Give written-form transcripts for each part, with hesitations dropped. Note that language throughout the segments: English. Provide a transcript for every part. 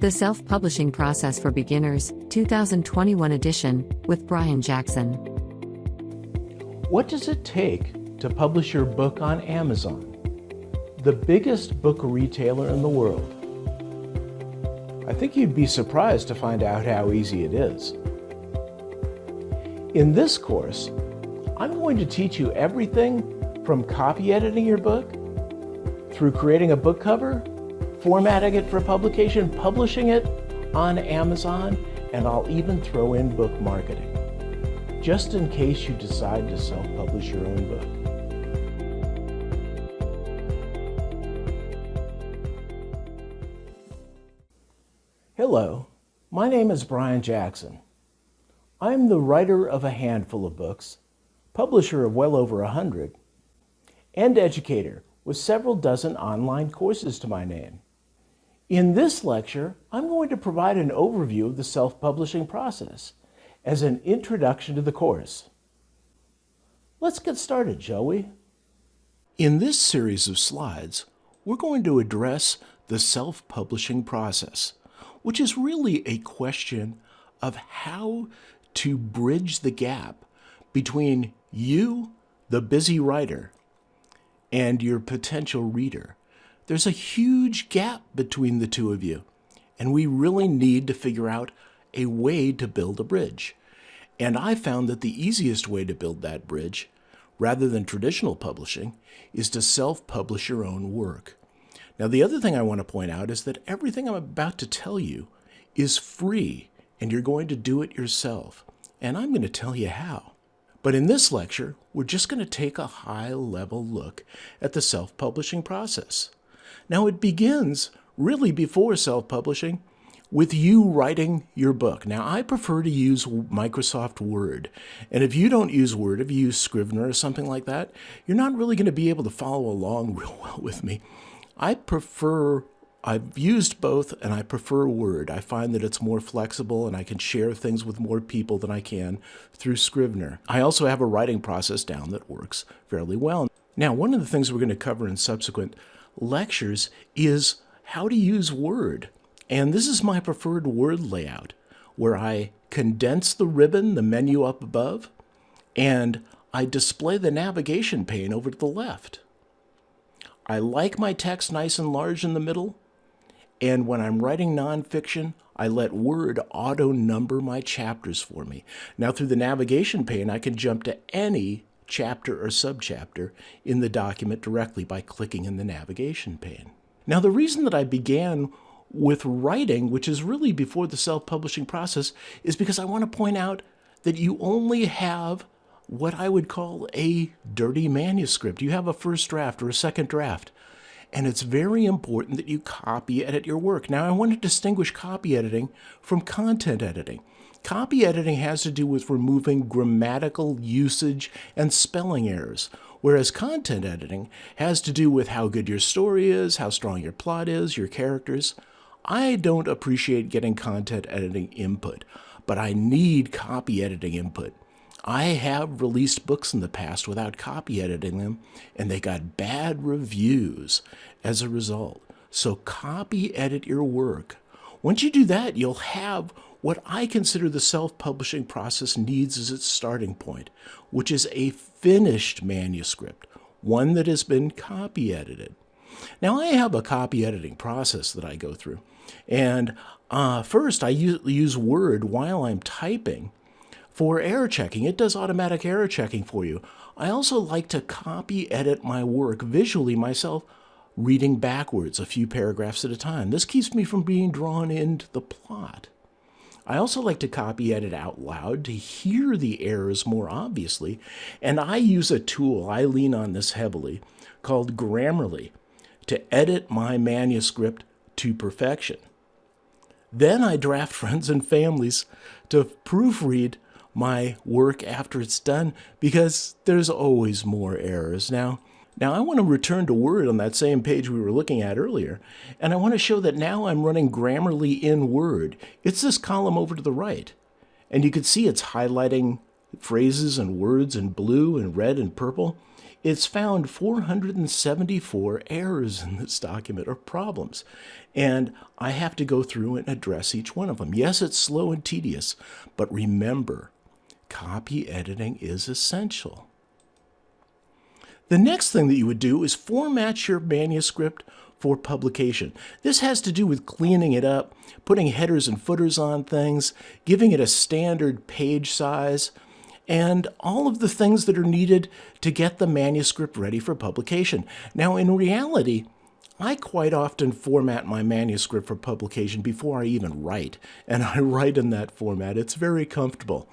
The Self-Publishing Process for Beginners, 2021 edition, with Brian Jackson. What does it take to publish your book on Amazon, the biggest book retailer in the world? I think you'd be surprised to find out how easy it is. In this course, I'm going to teach you everything from copy editing your book, through creating a book cover, formatting it for publication, publishing it on Amazon, and I'll even throw in book marketing, just in case you decide to self-publish your own book. Hello, my name is Brian Jackson. I'm the writer of a handful of books, publisher of well over 100, and educator with several dozen online courses to my name. In this lecture, I'm going to provide an overview of the self-publishing process as an introduction to the course. Let's get started, shall we? In this series of slides, we're going to address the self-publishing process, which is really a question of how to bridge the gap between you, the busy writer, and your potential reader. There's a huge gap between the two of you, and we really need to figure out a way to build a bridge. And I found that the easiest way to build that bridge, rather than traditional publishing, is to self-publish your own work. Now, the other thing I want to point out is that everything I'm about to tell you is free, and you're going to do it yourself. And I'm going to tell you how. But in this lecture, we're just going to take a high-level look at the self-publishing process. Now, it begins really before self-publishing with you writing your book. Now, I prefer to use Microsoft Word. And if you don't use Word, if you use Scrivener or something like that, you're not really going to be able to follow along real well with me. I've used both, and I prefer Word. I find that it's more flexible, and I can share things with more people than I can through Scrivener. I also have a writing process down that works fairly well. Now, one of the things we're going to cover in subsequent lectures is how to use Word. And this is my preferred Word layout, where I condense the ribbon, the menu up above, and I display the navigation pane over to the left. I like my text nice and large in the middle, and when I'm writing nonfiction, I let Word auto-number my chapters for me. Now, through the navigation pane, I can jump to any chapter or subchapter in the document directly by clicking in the navigation pane. Now, the reason that I began with writing, which is really before the self-publishing process, is because I want to point out that you only have what I would call a dirty manuscript. You have a first draft or a second draft. And it's very important that you copy edit your work. Now, I want to distinguish copy editing from content editing. Copy editing has to do with removing grammatical usage and spelling errors, whereas content editing has to do with how good your story is, how strong your plot is, your characters. I don't appreciate getting content editing input, but I need copy editing input. I have released books in the past without copy editing them, and they got bad reviews as a result. So copy edit your work. Once you do that, you'll have what I consider the self-publishing process needs as its starting point, which is a finished manuscript, one that has been copy edited. Now, I have a copy editing process that I go through. And first, I use Word while I'm typing for error checking. It does automatic error checking for you. I also like to copy edit my work visually myself, reading backwards a few paragraphs at a time. This keeps me from being drawn into the plot. I also like to copy edit out loud to hear the errors more obviously, and I use a tool, I lean on this heavily, called Grammarly to edit my manuscript to perfection. Then I draft friends and families to proofread my work after it's done, because there's always more errors. Now I want to return to Word on that same page we were looking at earlier, and I want to show that now I'm running Grammarly in Word. It's this column over to the right, and you can see it's highlighting phrases and words in blue and red and purple. it's found 474 errors in this document or problems. And I have to go through and address each one of them. Yes, it's slow and tedious, but remember, copy editing is essential. The next thing that you would do is format your manuscript for publication. This has to do with cleaning it up, putting headers and footers on things, giving it a standard page size, and all of the things that are needed to get the manuscript ready for publication. Now, in reality, I quite often format my manuscript for publication before I even write, and I write in that format. It's very comfortable.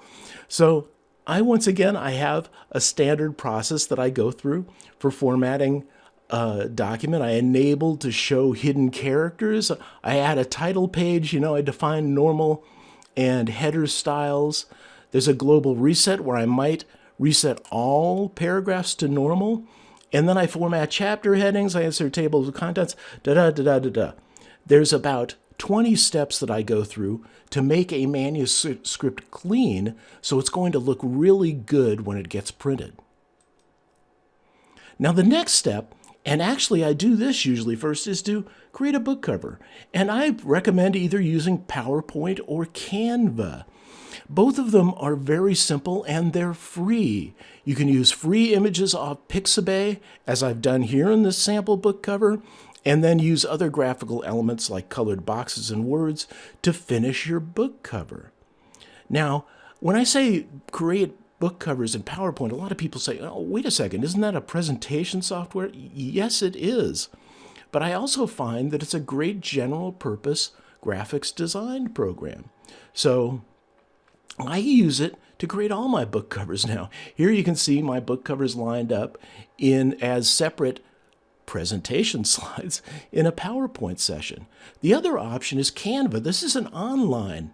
So once again, I have a standard process that I go through for formatting a document. I enable to show hidden characters. I add a title page. I define normal and header styles. There's a global reset where I might reset all paragraphs to normal. And then I format chapter headings. I insert tables of contents, da-da-da-da-da-da. There's about 20 steps that I go through to make a manuscript clean so it's going to look really good when it gets printed. Now the next step, and actually I do this usually first, is to create a book cover. And I recommend either using PowerPoint or Canva. Both of them are very simple and they're free. You can use free images off Pixabay, as I've done here in this sample book cover, and then use other graphical elements like colored boxes and words to finish your book cover. Now, when I say create book covers in PowerPoint, a lot of people say, oh, wait a second, isn't that a presentation software? Yes, it is. But I also find that it's a great general purpose graphics design program. So I use it to create all my book covers now. Here you can see my book covers lined up as separate presentation slides in a PowerPoint session. The other option is Canva. This is an online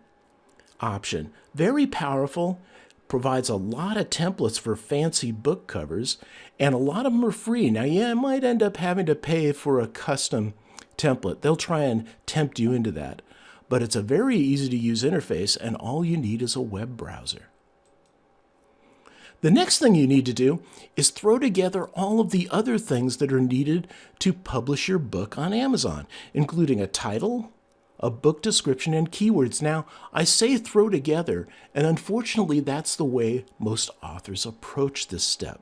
option. Very powerful, provides a lot of templates for fancy book covers, and a lot of them are free. Now, yeah, I might end up having to pay for a custom template. They'll try and tempt you into that. But it's a very easy to use interface, and all you need is a web browser. The next thing you need to do is throw together all of the other things that are needed to publish your book on Amazon, including a title, a book description, and keywords. Now, I say throw together, and unfortunately, that's the way most authors approach this step.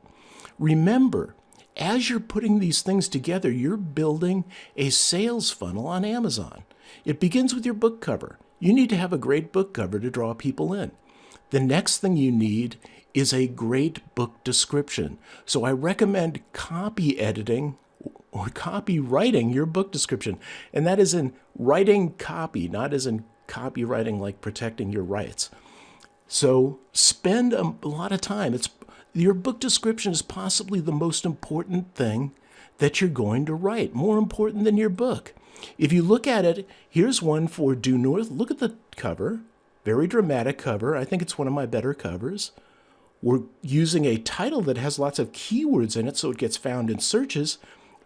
Remember, as you're putting these things together, you're building a sales funnel on Amazon. It begins with your book cover. You need to have a great book cover to draw people in. The next thing you need is a great book description. So I recommend copy editing or copywriting your book description. And that is in writing copy, not as in copywriting like protecting your rights. So spend a lot of time. Your book description is possibly the most important thing that you're going to write, more important than your book. If you look at it, here's one for Due North. Look at the cover, very dramatic cover. I think it's one of my better covers. We're using a title that has lots of keywords in it so it gets found in searches,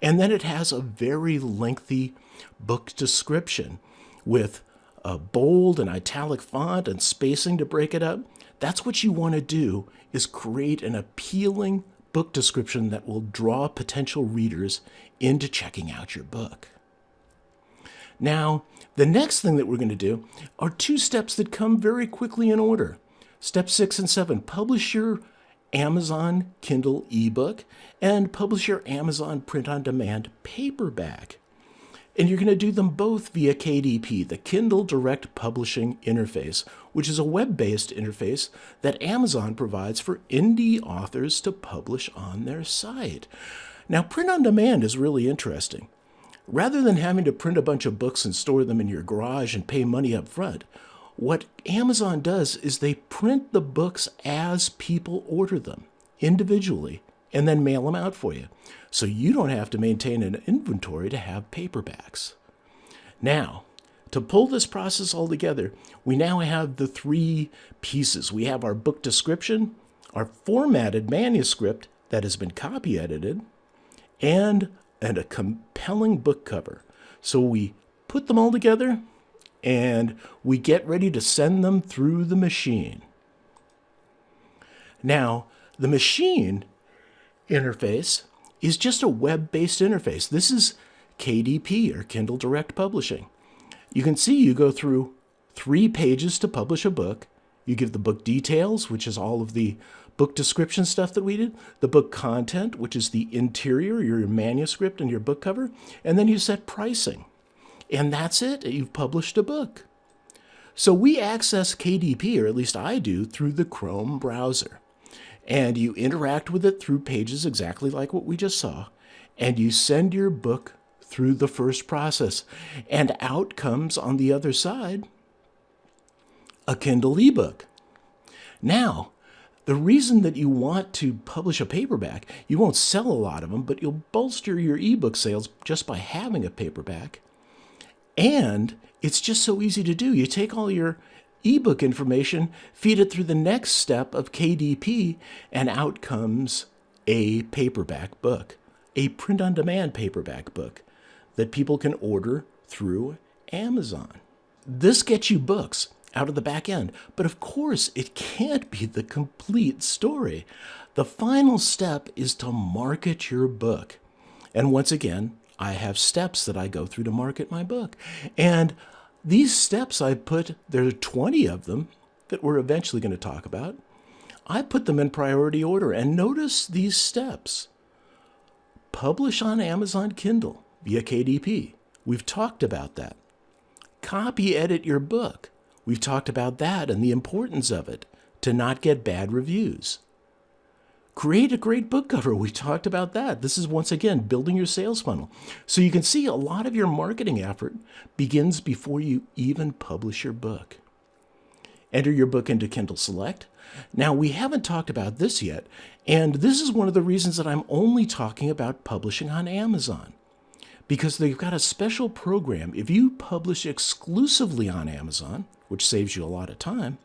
and then it has a very lengthy book description with a bold and italic font and spacing to break it up. That's what you want to do, is create an appealing book description that will draw potential readers into checking out your book. Now, the next thing that we're going to do are two steps that come very quickly in order. Step 6 and 7, publish your Amazon Kindle ebook and publish your Amazon print-on-demand paperback. And you're going to do them both via KDP, the Kindle Direct Publishing Interface, which is a web-based interface that Amazon provides for indie authors to publish on their site. Now, print-on-demand is really interesting. Rather than having to print a bunch of books and store them in your garage and pay money up front, what Amazon does is they print the books as people order them individually and then mail them out for you. So you don't have to maintain an inventory to have paperbacks. Now, to pull this process all together, we now have the three pieces. We have our book description, our formatted manuscript that has been copy edited, and a compelling book cover. So we put them all together and we get ready to send them through the machine. Now, the machine interface is just a web-based interface. This is KDP, or Kindle Direct Publishing. You can see you go through 3 pages to publish a book. You give the book details, which is all of the book description stuff that we did, the book content, which is the interior, your manuscript and your book cover, and then you set pricing. And that's it. You've published a book. So we access KDP, or at least I do, through the Chrome browser. And you interact with it through pages exactly like what we just saw. And you send your book through the first process. And out comes, on the other side, a Kindle ebook. Now, the reason that you want to publish a paperback, you won't sell a lot of them, but you'll bolster your ebook sales just by having a paperback. And it's just so easy to do. You take all your ebook information, feed it through the next step of KDP, and out comes a paperback book, a print-on-demand paperback book that people can order through Amazon. This gets you books out of the back end. But of course, it can't be the complete story. The final step is to market your book. And once again, I have steps that I go through to market my book. And these steps there are 20 of them that we're eventually going to talk about. I put them in priority order. And notice these steps. Publish on Amazon Kindle via KDP. We've talked about that. Copy edit your book. We've talked about that and the importance of it, to not get bad reviews. Create a great book cover. We talked about that. This is, once again, building your sales funnel. So you can see a lot of your marketing effort begins before you even publish your book. Enter your book into Kindle Select. Now, we haven't talked about this yet, and this is one of the reasons that I'm only talking about publishing on Amazon. Because they've got a special program. If you publish exclusively on Amazon, which saves you a lot of time,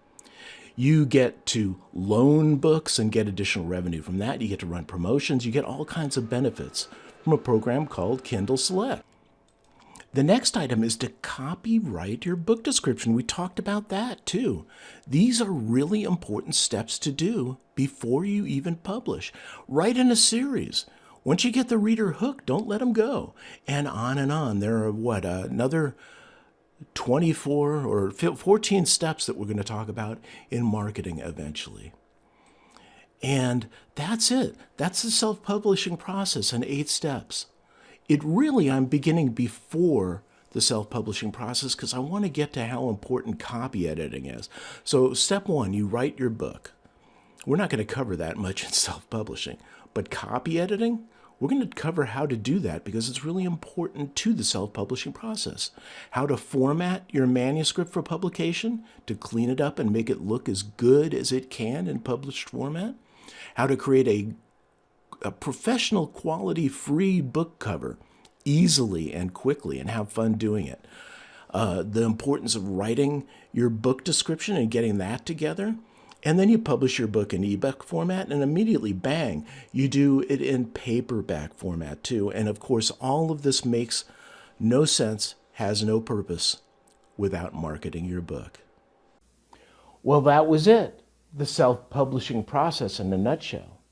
you get to loan books and get additional revenue from that. You get to run promotions. You get all kinds of benefits from a program called Kindle Select. The next item is to copyright your book description. We talked about that too. These are really important steps to do before you even publish. Write in a series. Once you get the reader hooked, don't let them go. And on and on. There are, another 24 or 14 steps that we're going to talk about in marketing eventually. And that's it. That's the self-publishing process in 8 steps. I'm beginning before the self-publishing process because I want to get to how important copy editing is. So step 1, you write your book. We're not going to cover that much in self-publishing, but copy editing, we're going to cover how to do that because it's really important to the self-publishing process. How to format your manuscript for publication, to clean it up and make it look as good as it can in published format. How to create a professional quality free book cover easily and quickly and have fun doing it. The importance of writing your book description and getting that together. And then you publish your book in ebook format, and immediately, bang, you do it in paperback format too. And of course, all of this makes no sense, has no purpose without marketing your book. Well, that was it. The self-publishing process in a nutshell.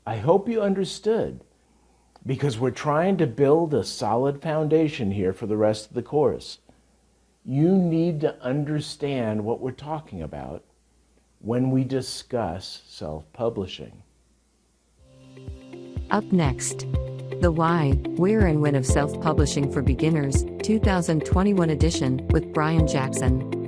I hope you understood, because we're trying to build a solid foundation here for the rest of the course. You need to understand what we're talking about when we discuss self-publishing. Up next, The Why, Where and When of Self-Publishing for Beginners, 2021 edition, with Brian Jackson.